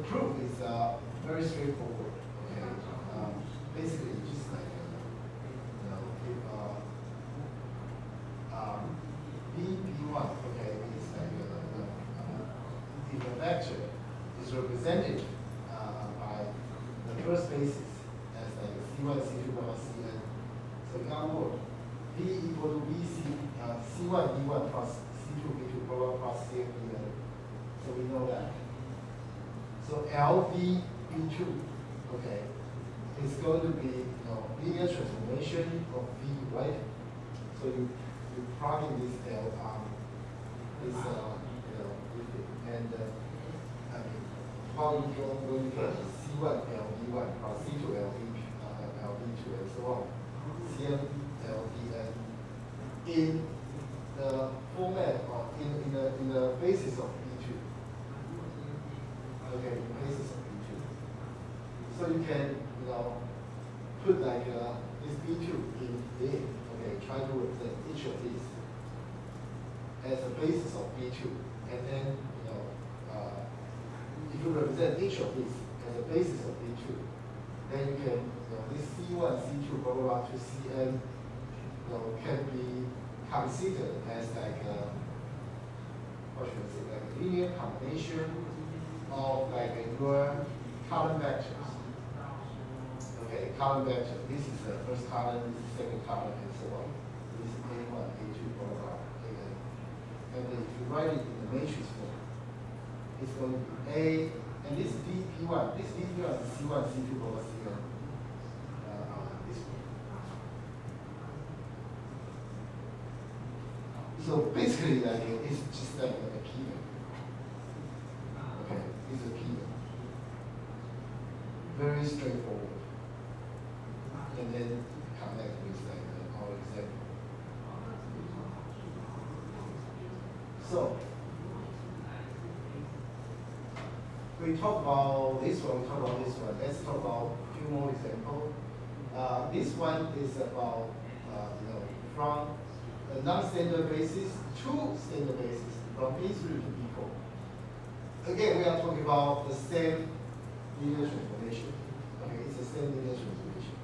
proof is very straightforward. Okay, basically just like if B1, okay, is like if a vector is represented by the first basis as like C1, C2, Cn. So in other words, B equal to BC, C1, B1 plus C2, B2, plus Cn, Bn. So we know that. So LB, B2, okay, is going to be linear transformation of V, right? So you plug in this L, and how you going to get C1 LB1 plus C2 LB2 and so on. Cn LBn in the format or in the basis of B2. Okay, in the basis of B2. So you can put like this B2 in there. Okay, try to represent each of these as a basis of B2, and then if you represent each of these as a basis of B2, then you can this C1, C2, blah blah blah to Cn can be considered as like what should I say, like a linear combination of like your column vectors. Okay, column vector. This is the first column, this is the second column, and so on. This is A1, A2, blah blah blah. And then if you write it in the matrix form, it's going to be A, and this dP1, this dP1 is C1, C2, blah blah, Cn. This one. So basically, like it's just like a key. Okay, it's a key. Very straightforward. And then connect with like our example. So we talk about this one, we talk about this one. Let's talk about a few more examples. This one is about from a non-standard basis to standard basis, from B3 to B4. Again, we are talking about the same linear transformation. Okay, it's the same linear transformation.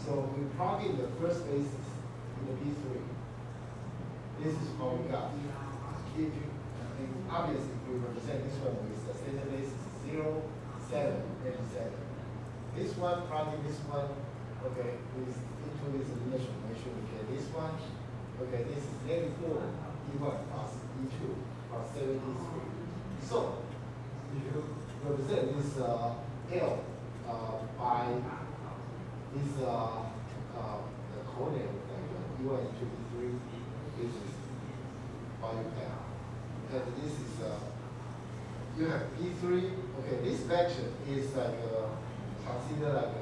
So we plug in the first basis in the B3. This is what we got. Obviously, if we represent this one with the standard basis 0, 7, and 7. This one, plug in this one, okay, into this linear transformation, we get this one. Okay, this is -4 E1 plus E2 plus 7 E3. So, if you represent this L by this the coordinate like E1, E2, E3, this is how you have. And this is you have B3. Okay, this vector is like consider like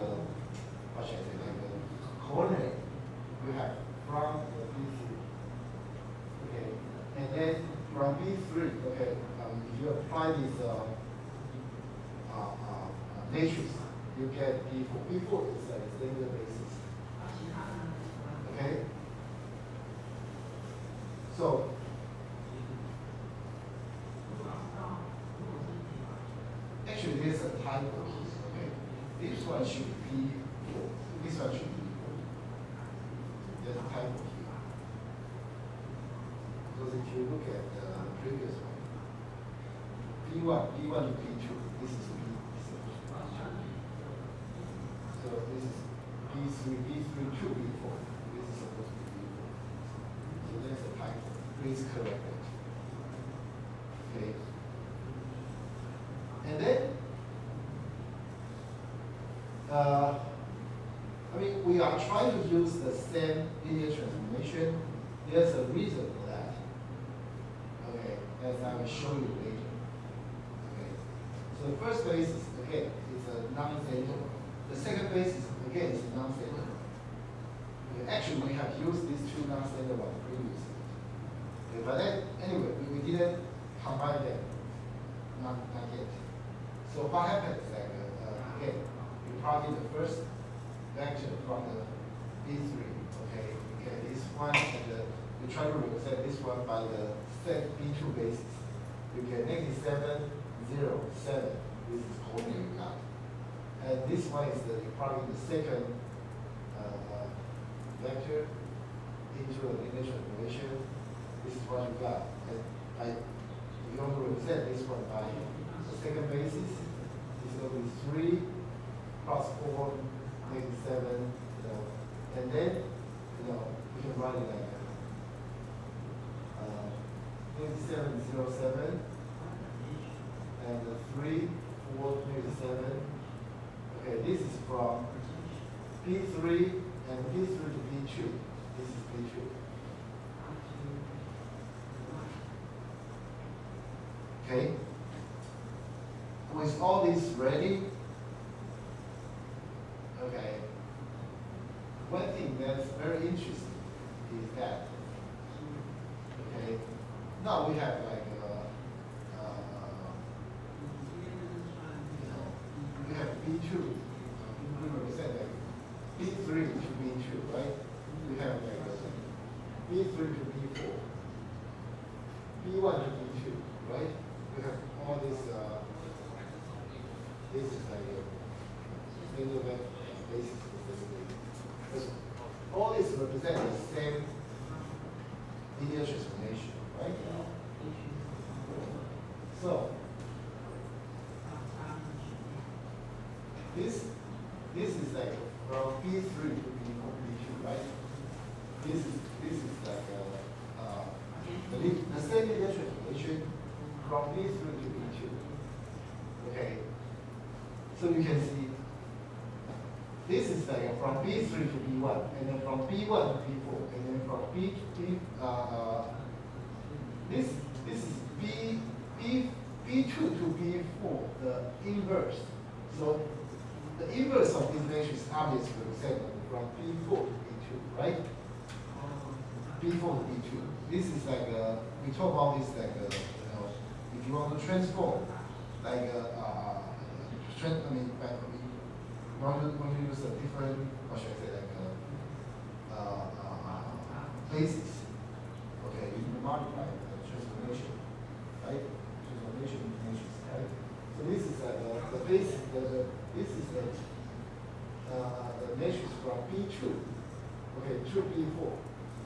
what should I say, like a coordinate you have from the B3. Okay, and then from B3, okay, if you apply this matrix, you get B4. B4 is like a standard basis. Okay, so actually there's a typo. Okay, this one should be B4. This one should be B4. There's a typo here. Because if you look at the previous one, B1 to B2, this is B. So this is B3 to B4. This is supposed to be B4. So there's a typo. Please correct it. Okay. And then, we are trying to use the same linear transformation. There's a reason for that. Okay, as I will show you later. Okay. So the first basis, again, is a non-standard. The second basis, again, is a non-standard. Okay, actually, we have used these two non-standard ones previously. Okay, but then, anyway, we didn't combine them. Not yet. So what happens? Like, again, you plug in the first vector from the B3. Okay, you get this one, and you try to represent this one by the set B2 basis. You get -7, 0, 7. This is coordinate you got. And this one is probably the second vector into a linear transformation. This is what you got. And if you want to represent this one by the second basis, it's going to be 3 plus 4 negative 7, and then we can write it like negative 7 0 7 and 3 4 negative 7. Okay, this is from P3 and P3 to P2. This is P2. Okay. With all this ready, okay, one thing that's very interesting is that, okay, now we have like, we have B2, we represent like B3 to B2, right? We have like B3 to B4, B1 to B2, right? We have all this, this is like a single vector basis specifically. Because all this represent the same linear transformation, right? So this is like from P3 to P2, right? This is like the same linear transformation from P3 to P2. Okay. So you can see this is like from B3 to B1, and then from B1 to B4, and then from B to B. This is B2 to B4, the inverse. So the inverse of this matrix obviously represents from B4 to B2, right? B4 to B2. This is like we talk about this like if you want to transform like when you use a different, what should I say, like basis, okay, you multiply the transformation, right? Transformation matrix, right? So this is the basis, this is the matrix from P2, okay, to P4,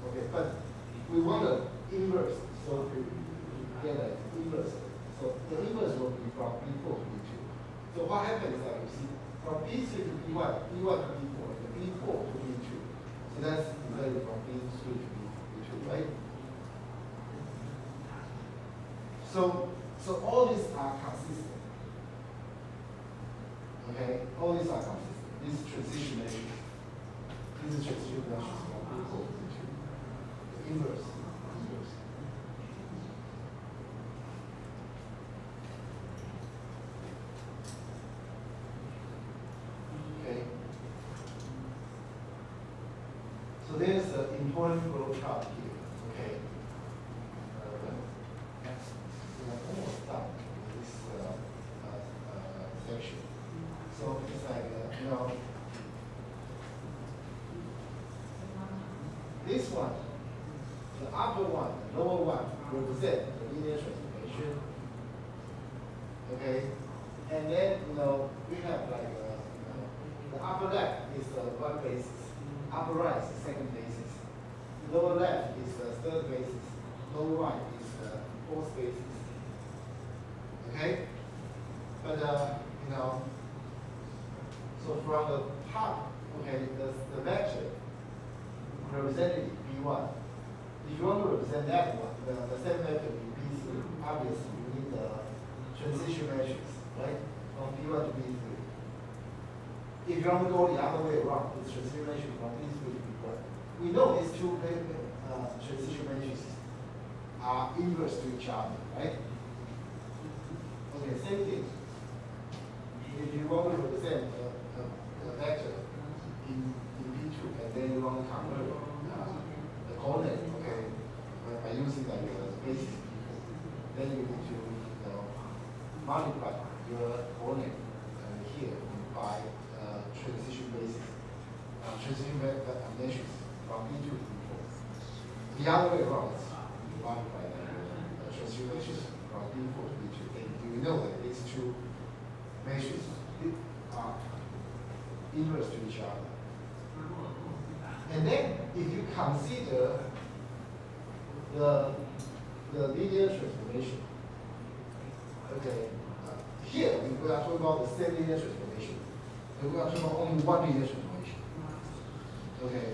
okay, but we want the inverse, so we get an inverse. So the inverse will be from P4 to P2. So what happens is that you see from P3 to P1, P1 to P4, and P4 to P2. So that's related from P3 to P2, right? So all these are consistent. Okay, all these are consistent. This is transition matrix. This is transition matrix from P4 to P2. The inverse. So there's an important flow chart here, okay? We're almost done with this section. So it's like, this one, the upper one, the lower one, represent the linear transformation, okay? And then, we have like, the upper left is the one basis. Upper right is the second basis. Lower left is the third basis. Lower right is the fourth basis. Okay? But, so from the top, okay, the vector represented B1. If you want to represent that one, the same vector will be B3. Obviously, you need the transition matrix, right? From B1 to B3. If you want to go the other way around, it's transition from P3 to P1. We know these two transition matrices are inverse to each other, right? Okay, same thing. If you want to represent a vector in P2, and then you want to convert the coordinate, okay, by using like the basis P4, then you need to multiply your coordinate here by transition basis, transition matrix from P2 to P4. The other way around is you multiply the transition matrix from P4 to P2. And we know that these two matrix are inverse to each other. And then if you consider the linear transformation, okay, here we are talking about the same linear transformation. And we are talking about only one linear transformation. Okay,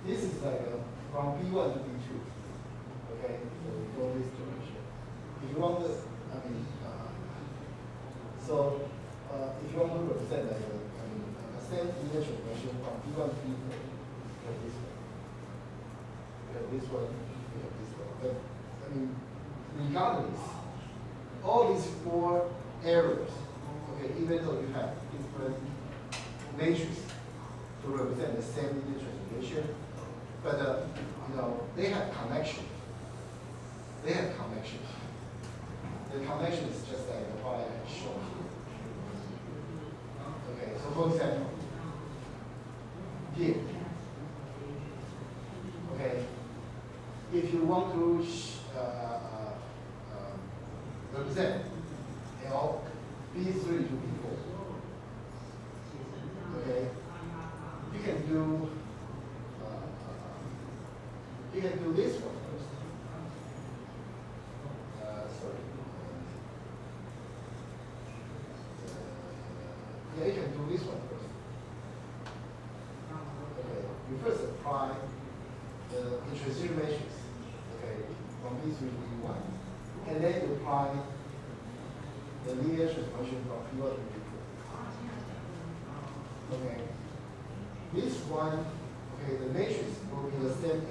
this is like from B1 to B2. Okay, so we go this direction. If you want this, if you want to represent like a same linear transformation from B1 to B4, you have this one. You have this one, you have this one. But regardless, all these four errors, okay, even though you have different matrices to represent the same linear transformation, but they have connection. They have connection. The connection is just like what I have shown here. Okay, so for example, here, okay, if you want to represent B3 to B4, okay, you can do this one first. Yeah, you can do this one first. Okay, you first apply the intrinsic matrix, okay, from B3 to B1, and then you apply the linear transformation from B1 to B4. Okay, this one, okay, the matrix will be the same as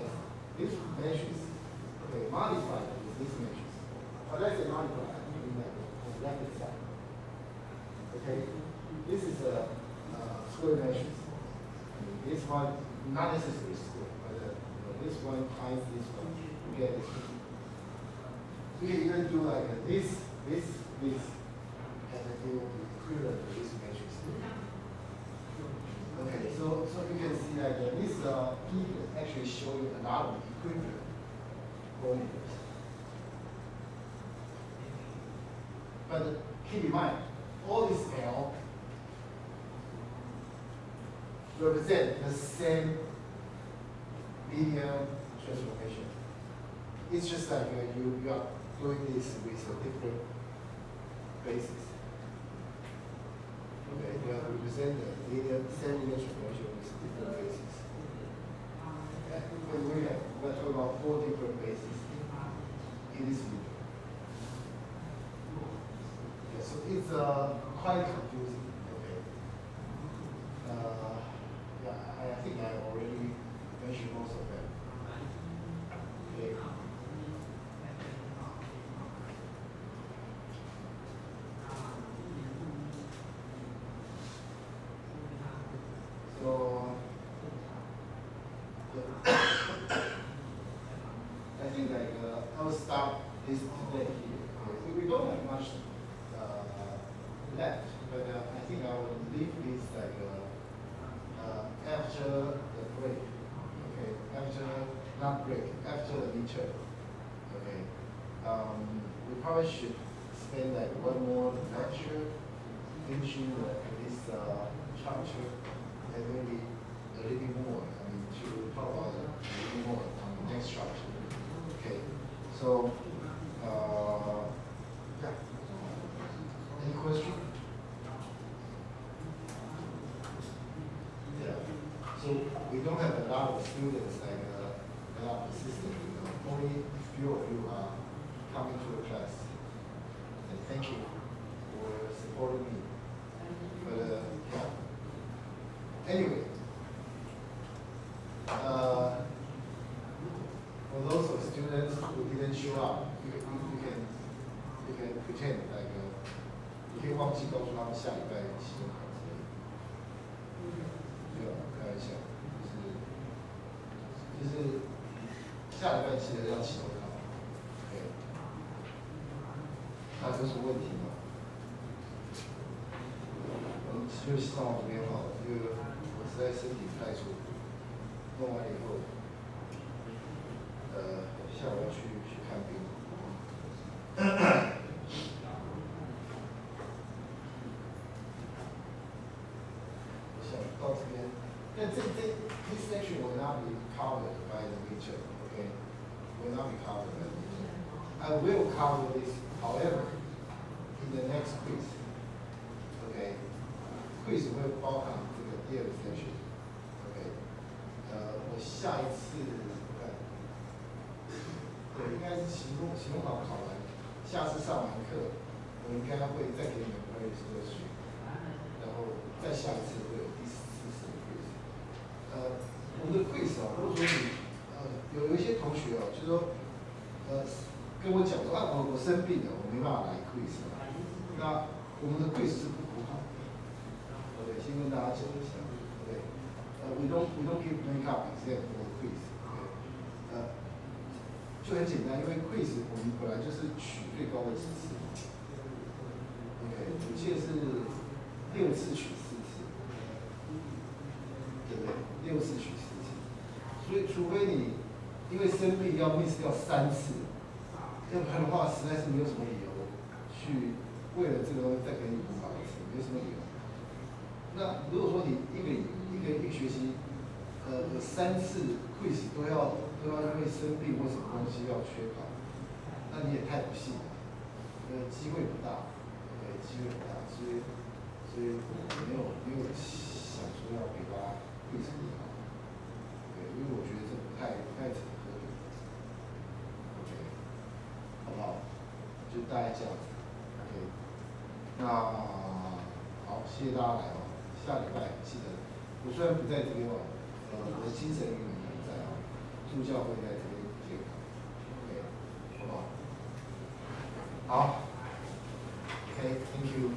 this matrix, okay, multiplied with this matrix. But let's say multiplied in the left side. Okay, this is a square matrix. This one not necessarily square, but this one times this one, you get this one. You can even do like this, and then it will be equivalent to this matrix. Okay, so you can see that this figure actually showing a lot of equivalent pointers. But keep in mind, all this L represent the same linear transformation. It's just like you are doing this with a different basis. Okay, you have to represent the same linear transformation with different bases. And we're talking about 4 different bases in this video. Okay, so it's quite confusing. Okay. I think I already mentioned most of them. Okay. So I think I will stop this today here. We don't have much left, but I think I will leave this after the break. Okay, after the midterm. Okay, we probably should spend one more lecture finishing this chapter, and maybe a little bit more. To talk about a little bit more on the next chapter. Okay, so yeah. Any question? Yeah. So we don't have a lot of students a lot of assistants. Only few of you are coming to the class. And thank you for supporting me. But yeah. Anyway, for those of students who didn't show up, you can pretend你可以忘记告诉他们下礼拜期中考之类的。对吧？开玩笑，就是下礼拜记得要期中考。对。那有什么问题吗？就上我这边好了，因为我实在身体不太舒服，弄完以后，下午要去看病。section will not be covered by the midterm, okay? Will not be covered by the midterm. I will cover this, however, in the next quiz, okay? Quiz 会包含这个第二个 section， OK？ 我下一次看，对，应该是期末考考完，下次上完课，我应该会再给你们关于这个学，然后再下一次会有第4次的 quiz。我们的 quiz 啊，如果说你有一些同学哦，就是说跟我讲说啊，我生病了，我没办法来 quiz 了。那我们的 quiz 是不补考的。对，先跟大家讲一下。对，we don't give makeup exam for quiz。就很简单，因为 quiz 我们本来就是取最高的几次。OK， 我记得是6次取4次，对不对？6次取4次，所以除非你因为生病要 miss 掉3次，要不然的话实在是没有什么理由去为了这个东西再给你补考一次，没有什么理由。那如果说你一个学期，有3次 quiz 都要因为生病或什么东西要缺考，那你也太不幸了，机会不大，机会不大，所以我没有想说要给大家 quiz 补考，对，因为我觉得这不太符合，OK， 好不好？就大概这样子 ，OK， 那好，谢谢大家来哦。下礼拜记得，我虽然不在这边哦，我的精神与你们在啊，助教会在这边监考 ，OK， 好不好？好 ，OK，Thank you。